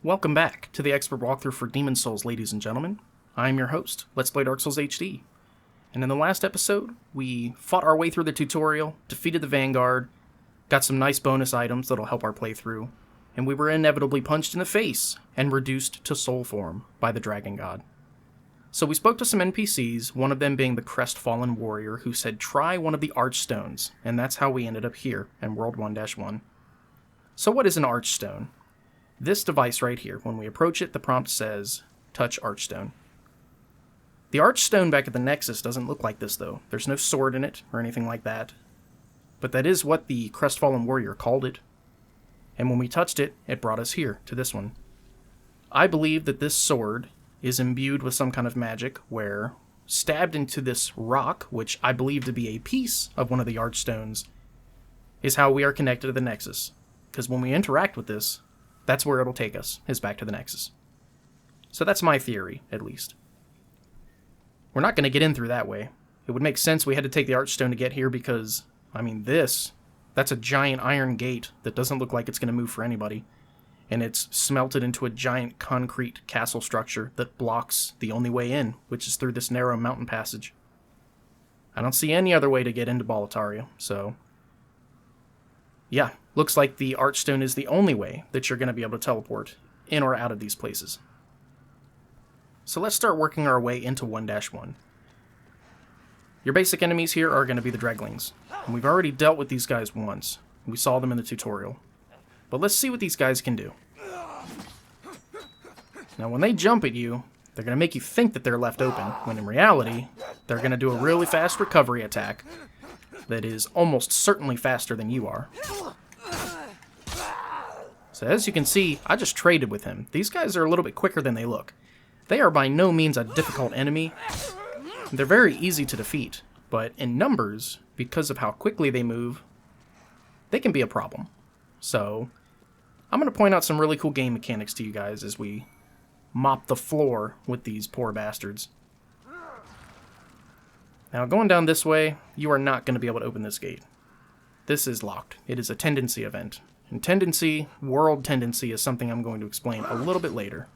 Welcome back to the expert walkthrough for Demon's Souls, ladies and gentlemen. I'm your host, Let's Play Dark Souls HD. And in the last episode, we fought our way through the tutorial, defeated the Vanguard, got some nice bonus items that'll help our playthrough, and we were inevitably punched in the face and reduced to soul form by the Dragon God. So we spoke to some NPCs, one of them being the Crestfallen Warrior, who said try one of the Archstones, and that's how we ended up here in World 1-1. So what is an Archstone? This device right here, when we approach it, the prompt says, touch Archstone. The Archstone back at the Nexus doesn't look like this, though. There's no sword in it, or anything like that. But that is what the Crestfallen Warrior called it. And when we touched it, it brought us here, to this one. I believe that this sword is imbued with some kind of magic, where, stabbed into this rock, which I believe to be a piece of one of the Archstones, is how we are connected to the Nexus. Because when we interact with this, that's where it'll take us, is back to the Nexus. So that's my theory, at least. We're not going to get in through that way. It would make sense we had to take the Archstone to get here because, I mean, that's a giant iron gate that doesn't look like it's going to move for anybody. And it's smelted into a giant concrete castle structure that blocks the only way in, which is through this narrow mountain passage. I don't see any other way to get into Boletarian, so yeah, looks like the Archstone is the only way that you're going to be able to teleport in or out of these places. So let's start working our way into 1-1. Your basic enemies here are going to be the Dreglings. And we've already dealt with these guys once. We saw them in the tutorial. But let's see what these guys can do. Now when they jump at you, they're going to make you think that they're left open, when in reality, they're going to do a really fast recovery attack that is almost certainly faster than you are. So as you can see, I just traded with him. These guys are a little bit quicker than they look. They are by no means a difficult enemy. They're very easy to defeat, but in numbers, because of how quickly they move, they can be a problem. So I'm going to point out some really cool game mechanics to you guys as we mop the floor with these poor bastards. Now, going down this way, you are not going to be able to open this gate. This is locked. It is a tendency event. And tendency, world tendency, is something I'm going to explain a little bit later.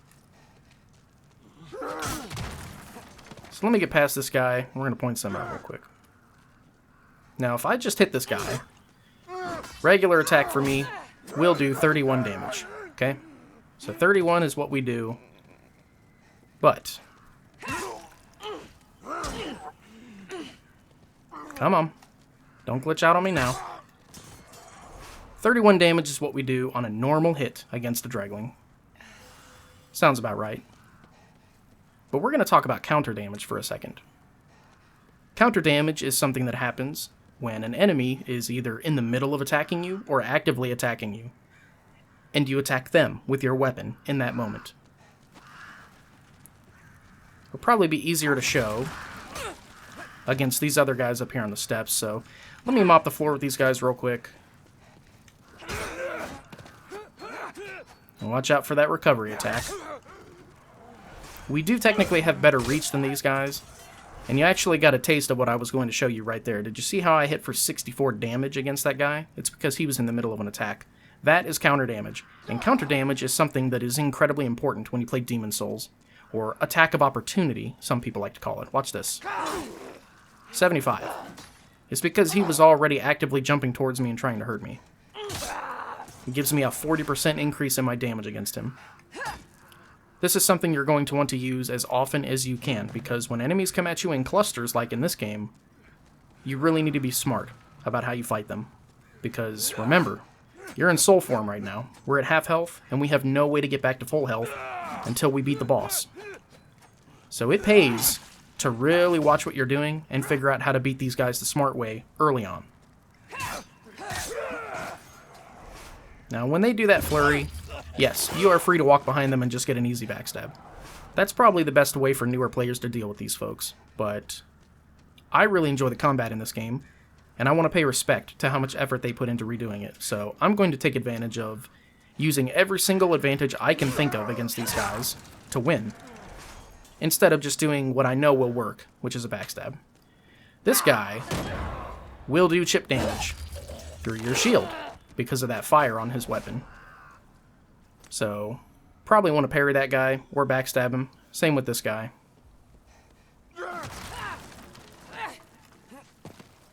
So let me get past this guy. We're going to point some out real quick. Now, if I just hit this guy, regular attack for me will do 31 damage. Okay? So 31 is what we do. But come on. Don't glitch out on me now. 31 damage is what we do on a normal hit against a Dregling. Sounds about right. But we're going to talk about counter damage for a second. Counter damage is something that happens when an enemy is either in the middle of attacking you or actively attacking you, and you attack them with your weapon in that moment. It'll probably be easier to show against these other guys up here on the steps, so let me mop the floor with these guys real quick. And watch out for that recovery attack. We do technically have better reach than these guys, and you actually got a taste of what I was going to show you right there. Did you see how I hit for 64 damage against that guy? It's because he was in the middle of an attack. That is counter damage, and counter damage is something that is incredibly important when you play Demon's Souls, or attack of opportunity, some people like to call it. Watch this. 75. It's because he was already actively jumping towards me and trying to hurt me. It gives me a 40% increase in my damage against him. This is something you're going to want to use as often as you can, because when enemies come at you in clusters, like in this game, you really need to be smart about how you fight them. Because, remember, you're in soul form right now. We're at half health, and we have no way to get back to full health until we beat the boss. So it pays to really watch what you're doing and figure out how to beat these guys the smart way early on. Now, when they do that flurry, yes, you are free to walk behind them and just get an easy backstab. That's probably the best way for newer players to deal with these folks, but I really enjoy the combat in this game, and I want to pay respect to how much effort they put into redoing it, so I'm going to take advantage of using every single advantage I can think of against these guys to win, instead of just doing what I know will work, which is a backstab. This guy will do chip damage through your shield because of that fire on his weapon. So probably want to parry that guy or backstab him. Same with this guy.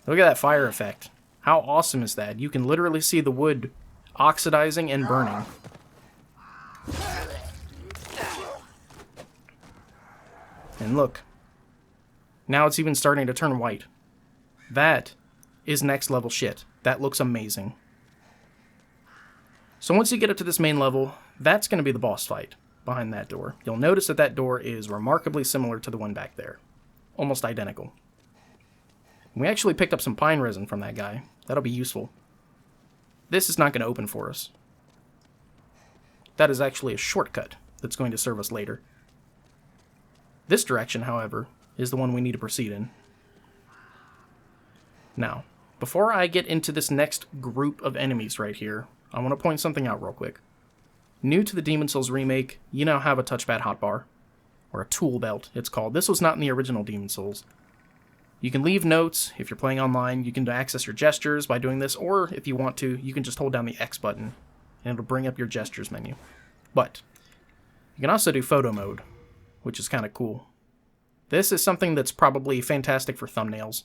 Look at that fire effect. How awesome is that? You can literally see the wood oxidizing and burning. And look. Now it's even starting to turn white. That is next level shit. That looks amazing. So once you get up to this main level, that's going to be the boss fight behind that door. You'll notice that that door is remarkably similar to the one back there. Almost identical. We actually picked up some pine resin from that guy. That'll be useful. This is not going to open for us. That is actually a shortcut that's going to serve us later. This direction, however, is the one we need to proceed in. Now, before I get into this next group of enemies right here, I want to point something out real quick. New to the Demon's Souls remake, you now have a touchpad hotbar, or a tool belt, it's called. This was not in the original Demon's Souls. You can leave notes if you're playing online. You can access your gestures by doing this, or if you want to, you can just hold down the X button, and it'll bring up your gestures menu. But you can also do photo mode, which is kind of cool. This is something that's probably fantastic for thumbnails,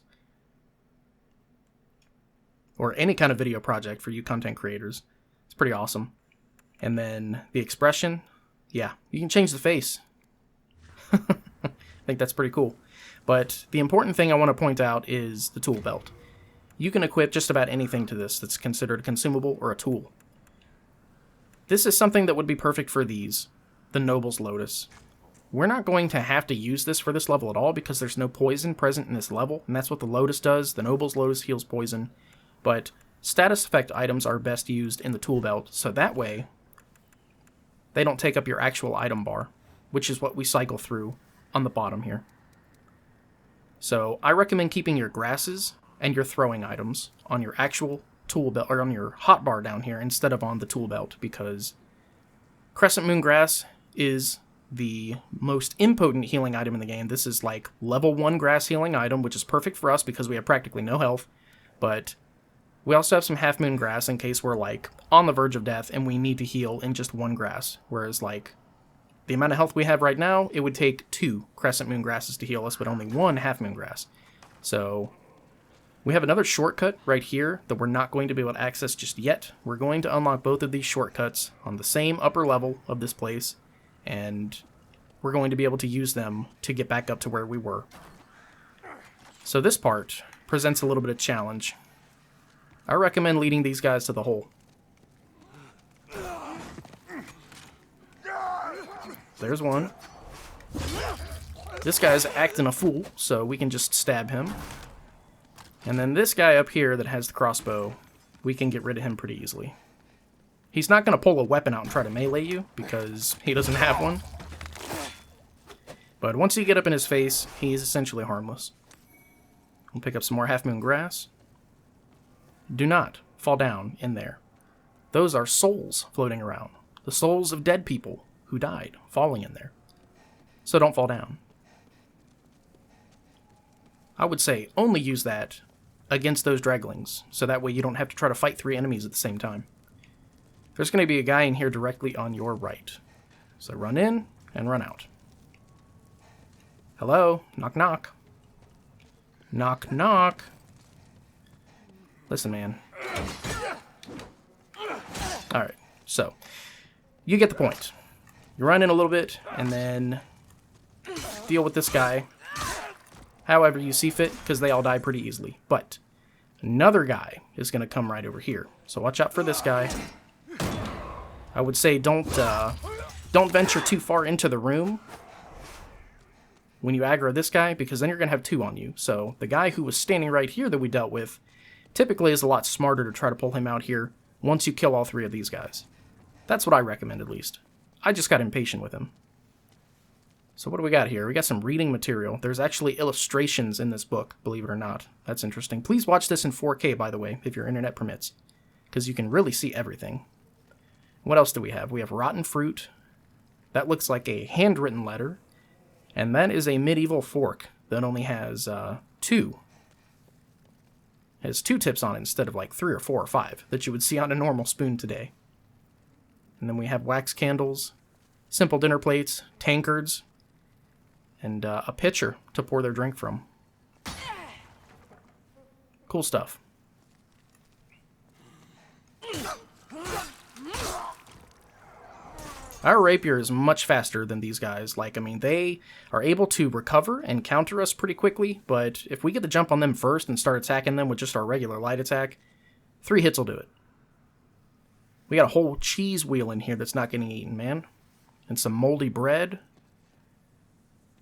or any kind of video project for you content creators. It's pretty awesome. And then the expression, yeah, you can change the face. I think that's pretty cool. But the important thing I want to point out is the tool belt. You can equip just about anything to this that's considered a consumable or a tool. This is something that would be perfect for these, the Noble's Lotus. We're not going to have to use this for this level at all because there's no poison present in this level, and that's what the Lotus does. The Noble's Lotus heals poison, but status effect items are best used in the tool belt, so that way they don't take up your actual item bar, which is what we cycle through on the bottom here. So I recommend keeping your grasses and your throwing items on your actual tool belt, or on your hotbar down here, instead of on the tool belt, because Crescent Moon Grass is the most impotent healing item in the game. This is like level 1 grass healing item, which is perfect for us because we have practically no health, but we also have some Half Moon Grass in case we're like on the verge of death and we need to heal in just 1 grass, whereas like the amount of health we have right now, it would take 2 Crescent Moon Grasses to heal us, but only 1 Half Moon Grass. So we have another shortcut right here that we're not going to be able to access just yet. We're going to unlock both of these shortcuts on the same upper level of this place, and we're going to be able to use them to get back up to where we were. So this part presents a little bit of challenge. I recommend leading these guys to the hole. There's one. This guy's acting a fool, so we can just stab him. And then this guy up here that has the crossbow, we can get rid of him pretty easily. He's not going to pull a weapon out and try to melee you, because he doesn't have one. But once you get up in his face, he's essentially harmless. We'll pick up some more Half Moon Grass. Do not fall down in there. Those are souls floating around. The souls of dead people who died falling in there. So don't fall down. I would say only use that against those draglings, so that way you don't have to try to fight 3 enemies at the same time. There's going to be a guy in here directly on your right. So run in and run out. Hello? Knock knock. Knock knock. Listen, man. Alright, so you get the point. You run in a little bit, and then deal with this guy however you see fit, because they all die pretty easily. But another guy is going to come right over here. So watch out for this guy. I would say don't venture too far into the room when you aggro this guy, because then you're going to have 2 on you. So the guy who was standing right here that we dealt with typically is a lot smarter to try to pull him out here once you kill all 3 of these guys. That's what I recommend, at least. I just got impatient with him. So what do we got here? We got some reading material. There's actually illustrations in this book, believe it or not. That's interesting. Please watch this in 4K, by the way, if your internet permits, because you can really see everything. What else do we have? We have rotten fruit. That looks like a handwritten letter. And that is a medieval fork that only has 2. It has 2 tips on it instead of like 3 or 4 or 5 that you would see on a normal spoon today. And then we have wax candles, simple dinner plates, tankards, and a pitcher to pour their drink from. Cool stuff. Our rapier is much faster than these guys. Like, I mean, they are able to recover and counter us pretty quickly, but if we get the jump on them first and start attacking them with just our regular light attack, 3 hits will do it. We got a whole cheese wheel in here that's not getting eaten, man. And some moldy bread.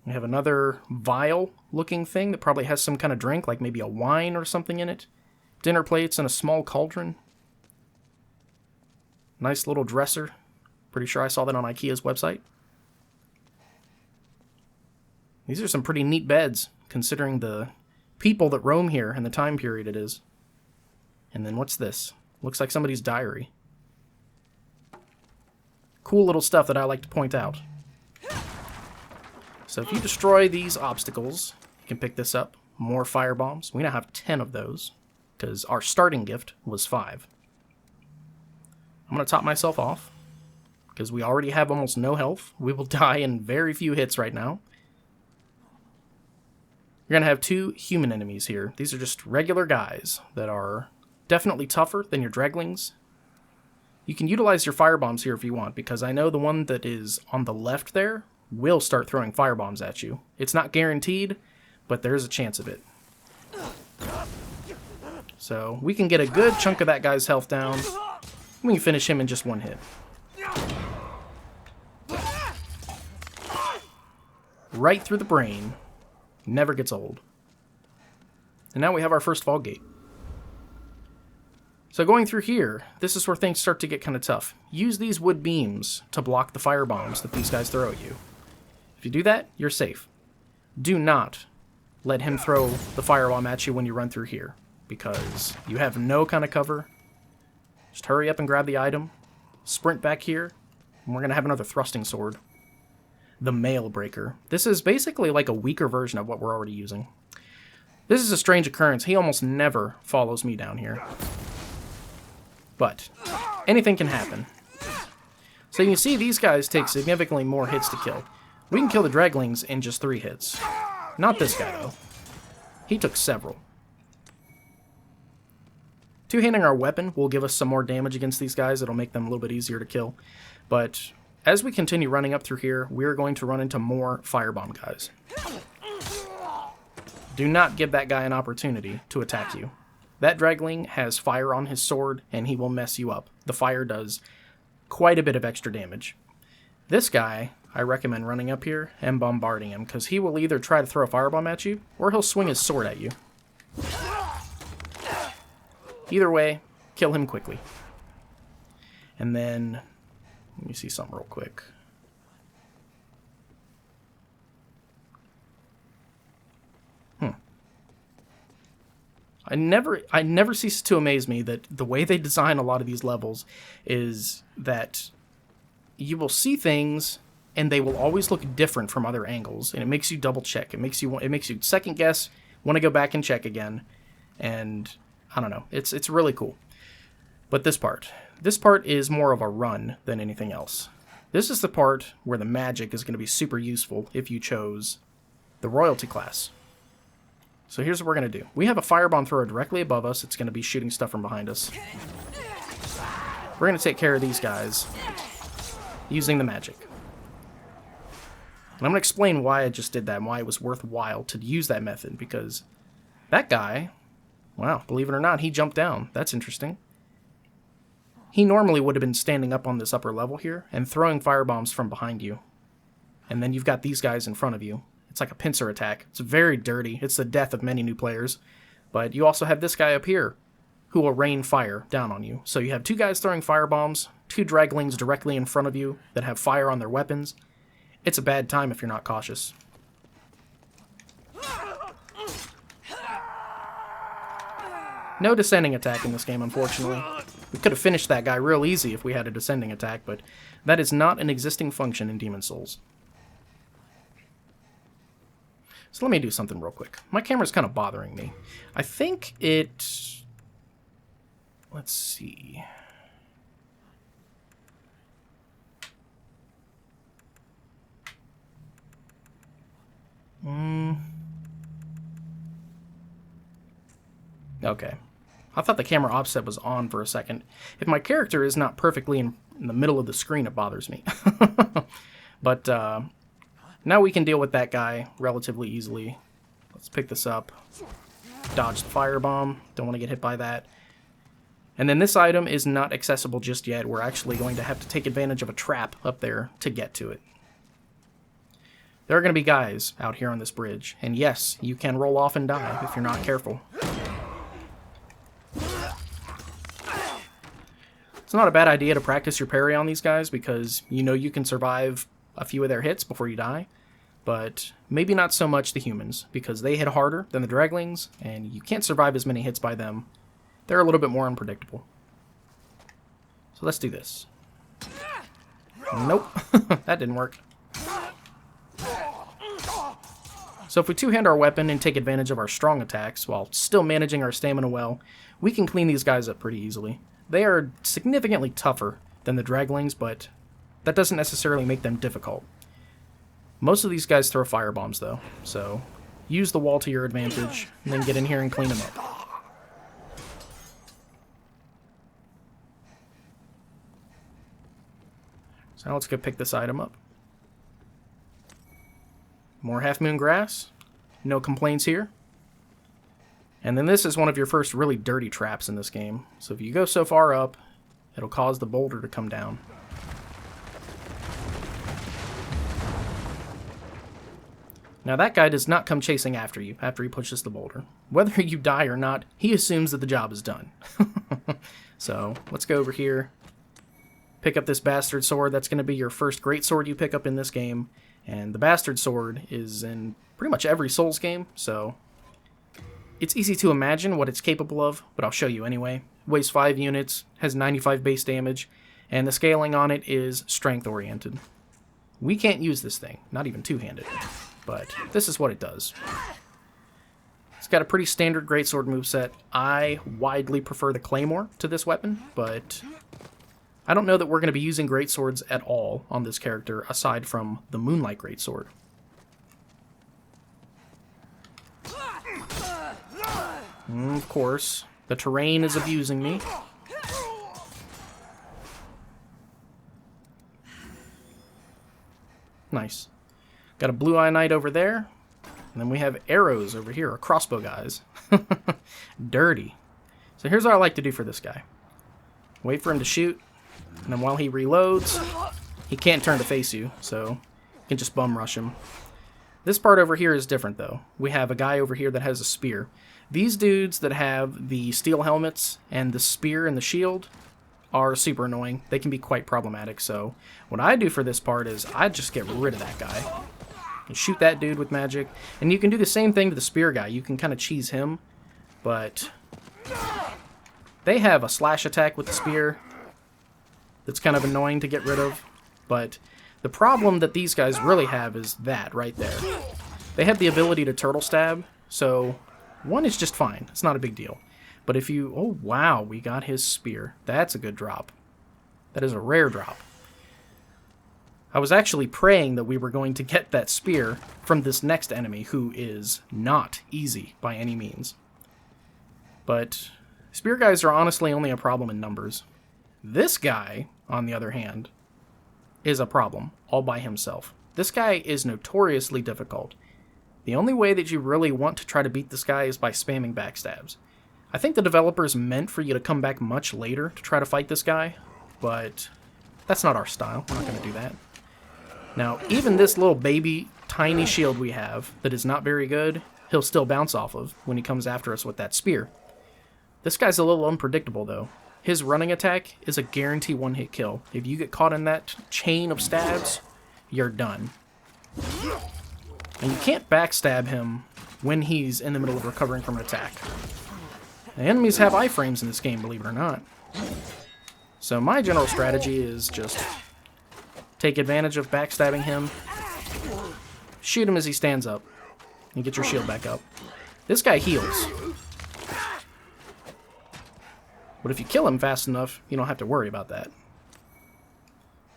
We have another vial-looking thing that probably has some kind of drink, like maybe a wine or something in it. Dinner plates and a small cauldron. Nice little dresser. Pretty sure I saw that on IKEA's website. These are some pretty neat beds, considering the people that roam here and the time period it is. And then what's this? Looks like somebody's diary. Cool little stuff that I like to point out. So if you destroy these obstacles, you can pick this up. More fire bombs. We now have 10 of those, because our starting gift was 5. I'm going to top myself off, because we already have almost no health. We will die in very few hits right now. You're going to have 2 human enemies here. These are just regular guys that are definitely tougher than your Dreglings. You can utilize your firebombs here if you want, because I know the one that is on the left there will start throwing firebombs at you. It's not guaranteed, but there's a chance of it. So we can get a good chunk of that guy's health down. We can finish him in just 1 hit. Right through the brain. Never gets old. And now we have our first fall gate. So going through here, this is where things start to get kind of tough. Use these wood beams to block the fire bombs that these guys throw at you. If you do that, you're safe. Do not let him throw the firebomb at you when you run through here, because you have no kind of cover. Just hurry up and grab the item, sprint back here, and we're going to have another thrusting sword. The Mail Breaker. This is basically like a weaker version of what we're already using. This is a strange occurrence. He almost never follows me down here. But anything can happen. So you can see these guys take significantly more hits to kill. We can kill the Dreglings in just 3 hits. Not this guy, though. He took several. Two-handing our weapon will give us some more damage against these guys. It'll make them a little bit easier to kill. But as we continue running up through here, we're going to run into more firebomb guys. Do not give that guy an opportunity to attack you. That Dregling has fire on his sword, and he will mess you up. The fire does quite a bit of extra damage. This guy, I recommend running up here and bombarding him, because he will either try to throw a firebomb at you, or he'll swing his sword at you. Either way, kill him quickly. And then, let me see something real quick. I never cease to amaze me that the way they design a lot of these levels is that you will see things and they will always look different from other angles, and it makes you double check. It makes you second guess, want to go back and check again, and I don't know. It's really cool. But this part is more of a run than anything else. This is the part where the magic is going to be super useful if you chose the royalty class. So here's what we're going to do. We have a firebomb thrower directly above us. It's going to be shooting stuff from behind us. We're going to take care of these guys using the magic. And I'm going to explain why I just did that and why it was worthwhile to use that method, because that guy, wow, believe it or not, he jumped down. That's interesting. He normally would have been standing up on this upper level here and throwing firebombs from behind you. And then you've got these guys in front of you. It's like a pincer attack. It's very dirty. It's the death of many new players. But you also have this guy up here who will rain fire down on you. So you have 2 guys throwing firebombs, 2 Draglings directly in front of you that have fire on their weapons. It's a bad time if you're not cautious. No descending attack in this game, unfortunately. We could have finished that guy real easy if we had a descending attack, but that is not an existing function in Demon's Souls. So let me do something real quick. My camera's kind of bothering me. I think it... Let's see. Okay. I thought the camera offset was on for a second. If my character is not perfectly in the middle of the screen, it bothers me. But now we can deal with that guy relatively easily. Let's pick this up. Dodge the firebomb. Don't want to get hit by that. And then this item is not accessible just yet. We're actually going to have to take advantage of a trap up there to get to it. There are going to be guys out here on this bridge. And yes, you can roll off and die if you're not careful. It's not a bad idea to practice your parry on these guys because you know you can survive a few of their hits before you die. But maybe not so much the humans, because they hit harder than the draglings, and you can't survive as many hits by them. They're a little bit more unpredictable. So let's do this. Nope, that didn't work. So if we two-hand our weapon and take advantage of our strong attacks while still managing our stamina well, we can clean these guys up pretty easily. They are significantly tougher than the draglings, but that doesn't necessarily make them difficult. Most of these guys throw firebombs, though, so use the wall to your advantage, and then get in here and clean them up. So now let's go pick this item up. More Half Moon Grass. No complaints here. And then this is one of your first really dirty traps in this game. So if you go so far up, it'll cause the boulder to come down. Now that guy does not come chasing after you after he pushes the boulder. Whether you die or not, he assumes that the job is done. So let's go over here. Pick up this bastard sword. That's going to be your first great sword you pick up in this game. And the bastard sword is in pretty much every Souls game, so it's easy to imagine what it's capable of, but I'll show you anyway. Weighs 5 units, has 95 base damage, and the scaling on it is strength-oriented. We can't use this thing, not even two-handed, but this is what it does. It's got a pretty standard greatsword moveset. I widely prefer the claymore to this weapon, but I don't know that we're going to be using greatswords at all on this character, aside from the Moonlight Greatsword. Of course, the terrain is abusing me. Nice. Got a Blue Eye Knight over there, and then we have arrows over here, or crossbow guys. Dirty. So here's what I like to do for this guy. Wait for him to shoot. And then while he reloads, he can't turn to face you, so you can just bum rush him. This part over here is different, though. We have a guy over here that has a spear. These dudes that have the steel helmets and the spear and the shield are super annoying. They can be quite problematic, so what I do for this part is I just get rid of that guy. And shoot that dude with magic. And you can do the same thing to the spear guy. You can kind of cheese him, but they have a slash attack with the spear that's kind of annoying to get rid of, but the problem that these guys really have is that right there. They have the ability to turtle stab, so one is just fine. It's not a big deal. But if you... Oh, wow, we got his spear. That's a good drop. That is a rare drop. I was actually praying that we were going to get that spear from this next enemy, who is not easy by any means. But spear guys are honestly only a problem in numbers. This guy, on the other hand, is a problem all by himself. This guy is notoriously difficult. The only way that you really want to try to beat this guy is by spamming backstabs. I think the developers meant for you to come back much later to try to fight this guy, but that's not our style. We're not going to do that. Now, even this little baby tiny shield we have that is not very good, he'll still bounce off of when he comes after us with that spear. This guy's a little unpredictable, though. His running attack is a guarantee one-hit kill. If you get caught in that chain of stabs, you're done. And you can't backstab him when he's in the middle of recovering from an attack. The enemies have iframes in this game, believe it or not. So my general strategy is just take advantage of backstabbing him, shoot him as he stands up, and get your shield back up. This guy heals. But if you kill him fast enough, you don't have to worry about that.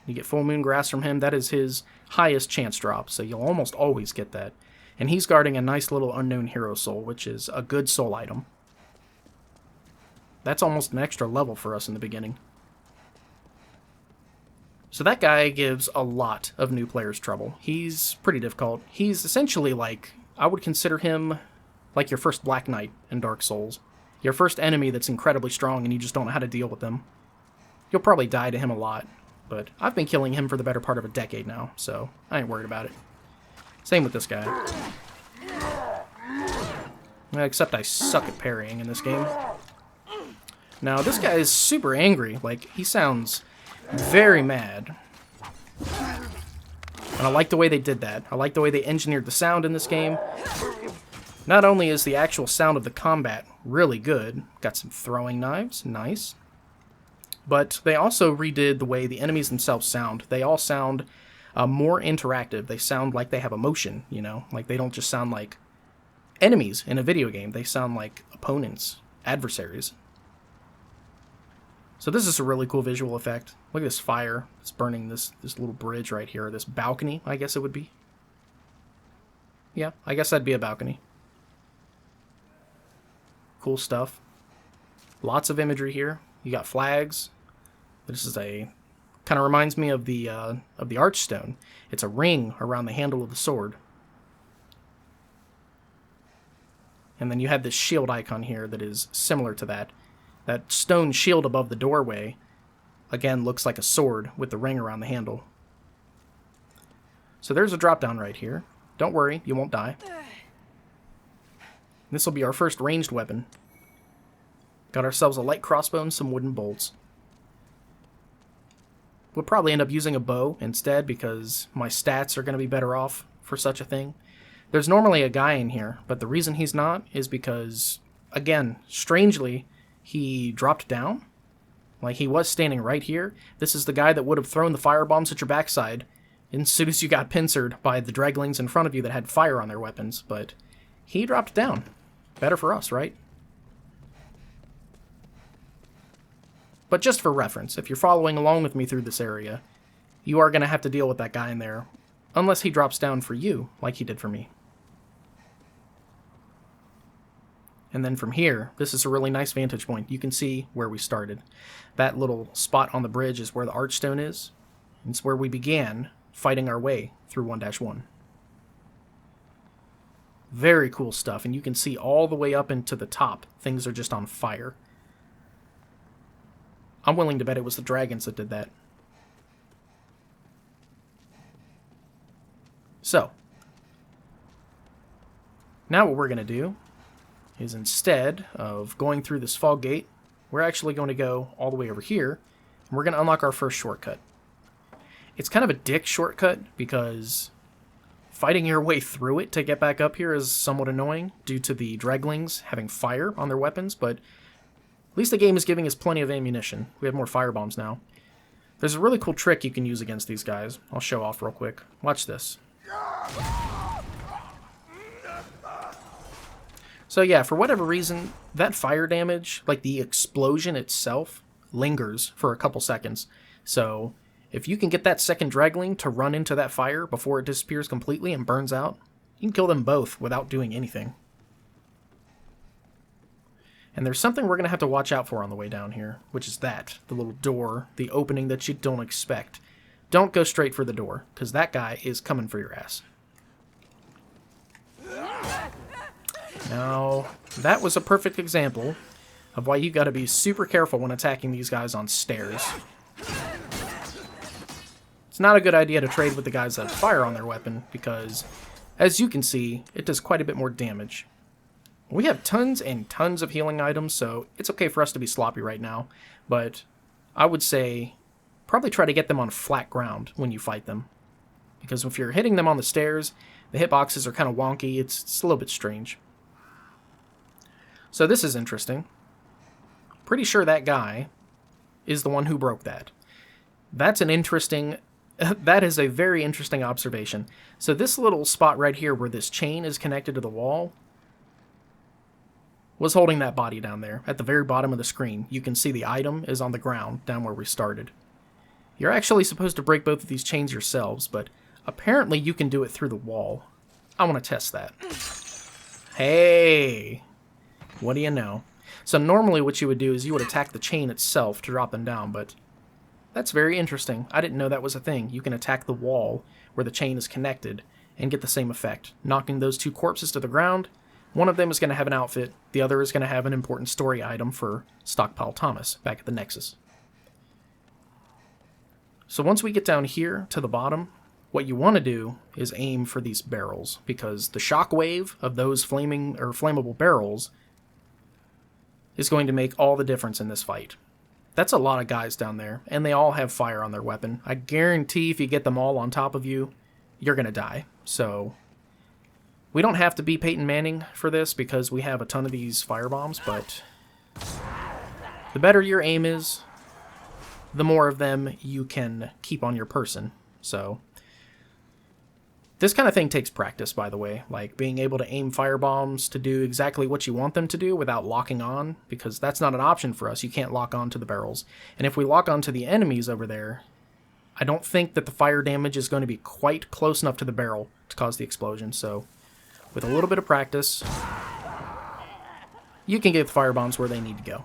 You get Full Moon Grass from him. That is his highest chance drop, so you'll almost always get that. And he's guarding a nice little unknown hero soul, which is a good soul item. That's almost an extra level for us in the beginning. So that guy gives a lot of new players trouble. He's pretty difficult. He's essentially like, I would consider him like your first Black Knight in Dark Souls. Your first enemy that's incredibly strong and you just don't know how to deal with them. You'll probably die to him a lot, but I've been killing him for the better part of a decade now, so I ain't worried about it. Same with this guy. Except I suck at parrying in this game. Now, this guy is super angry. Like, he sounds very mad. And I like the way they did that. I like the way they engineered the sound in this game. Not only is the actual sound of the combat really good, got some throwing knives, nice, but they also redid the way the enemies themselves sound. They all sound more interactive. They sound like they have emotion, you know? Like, they don't just sound like enemies in a video game. They sound like opponents, adversaries. So this is a really cool visual effect. Look at this fire. It's burning this little bridge right here, this balcony, I guess it would be. Yeah, I guess that'd be a balcony. Cool stuff. Lots of imagery here. You got flags. This is a kind of reminds me of the archstone. It's a ring around the handle of the sword. And then you have this shield icon here that is similar to that. That stone shield above the doorway, again, looks like a sword with the ring around the handle. So there's a drop down right here. Don't worry, you won't die. This will be our first ranged weapon. Got ourselves a light crossbow and some wooden bolts. We'll probably end up using a bow instead because my stats are going to be better off for such a thing. There's normally a guy in here, but the reason he's not is because, again, strangely, he dropped down. Like, he was standing right here. This is the guy that would have thrown the firebombs at your backside as soon as you got pincered by the dreglings in front of you that had fire on their weapons, but he dropped down. Better for us, right? But just for reference, if you're following along with me through this area, you are going to have to deal with that guy in there, unless he drops down for you, like he did for me. And then from here, this is a really nice vantage point. You can see where we started. That little spot on the bridge is where the archstone is. It's where we began fighting our way through 1-1. Very cool stuff, and you can see all the way up into the top. Things are just on fire. I'm willing to bet it was the dragons that did that. So, now what we're going to do is instead of going through this fog gate, we're actually going to go all the way over here, and we're going to unlock our first shortcut. It's kind of a dick shortcut because fighting your way through it to get back up here is somewhat annoying due to the dreglings having fire on their weapons, but at least the game is giving us plenty of ammunition. We have more firebombs now. There's a really cool trick you can use against these guys. I'll show off real quick. Watch this. So yeah, for whatever reason, that fire damage, like the explosion itself, lingers for a couple seconds. So if you can get that second dregling to run into that fire before it disappears completely and burns out, you can kill them both without doing anything. And there's something we're going to have to watch out for on the way down here, which is that, the little door, the opening that you don't expect. Don't go straight for the door, because that guy is coming for your ass. Now, that was a perfect example of why you got to be super careful when attacking these guys on stairs. It's not a good idea to trade with the guys that have fire on their weapon, because, as you can see, it does quite a bit more damage. We have tons and tons of healing items, so it's okay for us to be sloppy right now, but I would say probably try to get them on flat ground when you fight them, because if you're hitting them on the stairs, the hitboxes are kind of wonky. It's a little bit strange. So this is interesting. Pretty sure that guy is the one who broke that. That's an interesting... that is a very interesting observation. So this little spot right here where this chain is connected to the wall was holding that body down there. At the very bottom of the screen, you can see the item is on the ground down where we started. You're actually supposed to break both of these chains yourselves, but apparently you can do it through the wall. I want to test that. Hey, what do you know? So normally what you would do is you would attack the chain itself to drop them down, but that's very interesting. I didn't know that was a thing. You can attack the wall where the chain is connected and get the same effect, knocking those two corpses to the ground. One of them is going to have an outfit, the other is going to have an important story item for Stockpile Thomas back at the Nexus. So once we get down here to the bottom, what you want to do is aim for these barrels, because the shockwave of those flammable barrels is going to make all the difference in this fight. That's a lot of guys down there, and they all have fire on their weapon. I guarantee if you get them all on top of you, you're going to die. So we don't have to be Peyton Manning for this because we have a ton of these firebombs, but the better your aim is, the more of them you can keep on your person. So this kind of thing takes practice, by the way, like being able to aim firebombs to do exactly what you want them to do without locking on, because that's not an option for us. You can't lock on to the barrels. And if we lock on to the enemies over there, I don't think that the fire damage is going to be quite close enough to the barrel to cause the explosion. So with a little bit of practice, you can get the firebombs where they need to go.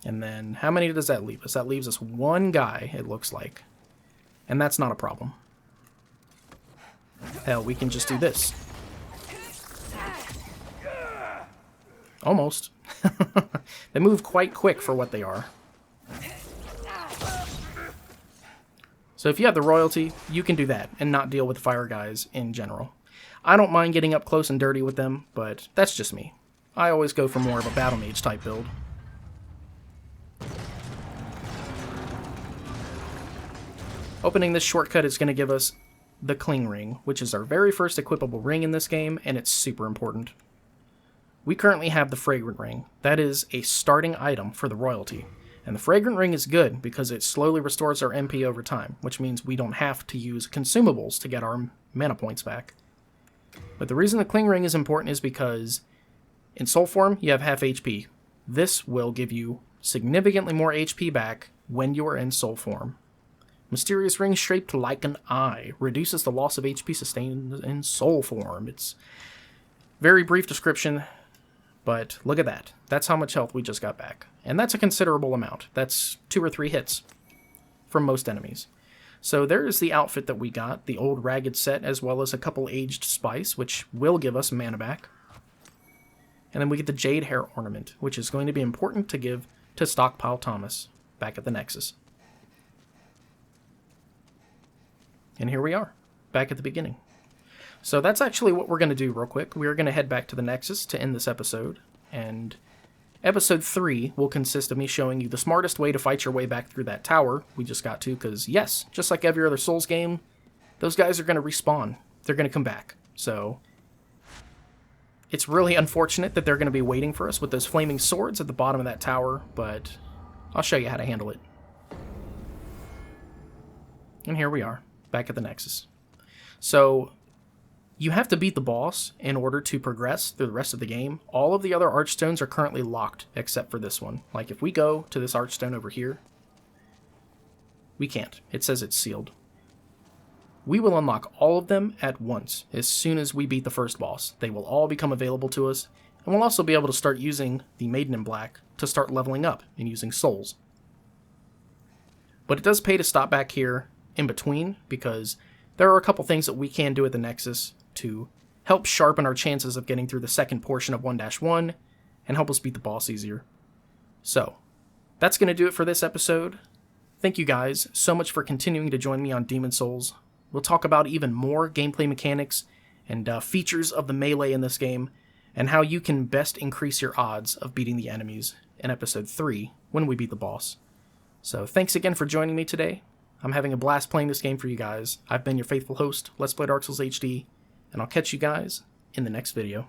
And then how many does that leave us? That leaves us one guy, it looks like. And that's not a problem. Hell, we can just do this. Almost. They move quite quick for what they are. So if you have the royalty, you can do that and not deal with fire guys in general. I don't mind getting up close and dirty with them, but that's just me. I always go for more of a battle mage type build. Opening this shortcut is going to give us the Cling Ring, which is our very first equipable ring in this game, and it's super important. We currently have the Fragrant Ring. That is a starting item for the royalty. And the Fragrant Ring is good because it slowly restores our MP over time, which means we don't have to use consumables to get our mana points back. But the reason the Cling Ring is important is because in soul form, you have half HP. This will give you significantly more HP back when you are in soul form. Mysterious ring shaped like an eye. Reduces the loss of HP sustained in soul form. It's very brief description, but look at that. That's how much health we just got back. And that's a considerable amount. That's 2 or 3 hits from most enemies. So there is the outfit that we got, the old ragged set, as well as a couple aged spice, which will give us mana back. And then we get the jade hair ornament, which is going to be important to give to Stockpile Thomas back at the Nexus. And here we are, back at the beginning. So that's actually what we're going to do real quick. We're going to head back to the Nexus to end this episode. And episode 3 will consist of me showing you the smartest way to fight your way back through that tower we just got to. Because yes, just like every other Souls game, those guys are going to respawn. They're going to come back. So it's really unfortunate that they're going to be waiting for us with those flaming swords at the bottom of that tower. But I'll show you how to handle it. And here we are, back at the Nexus. So you have to beat the boss in order to progress through the rest of the game. All of the other archstones are currently locked except for this one. Like if we go to this archstone over here, we can't. It says it's sealed. We will unlock all of them at once as soon as we beat the first boss. They will all become available to us, and we'll also be able to start using the Maiden in Black to start leveling up and using souls. But it does pay to stop back here in between, because there are a couple things that we can do at the Nexus to help sharpen our chances of getting through the second portion of 1-1 and help us beat the boss easier. So, that's going to do it for this episode. Thank you guys so much for continuing to join me on Demon Souls. We'll talk about even more gameplay mechanics and features of the melee in this game, and how you can best increase your odds of beating the enemies in episode 3 when we beat the boss. So thanks again for joining me today. I'm having a blast playing this game for you guys. I've been your faithful host, Let's Play Dark Souls HD, and I'll catch you guys in the next video.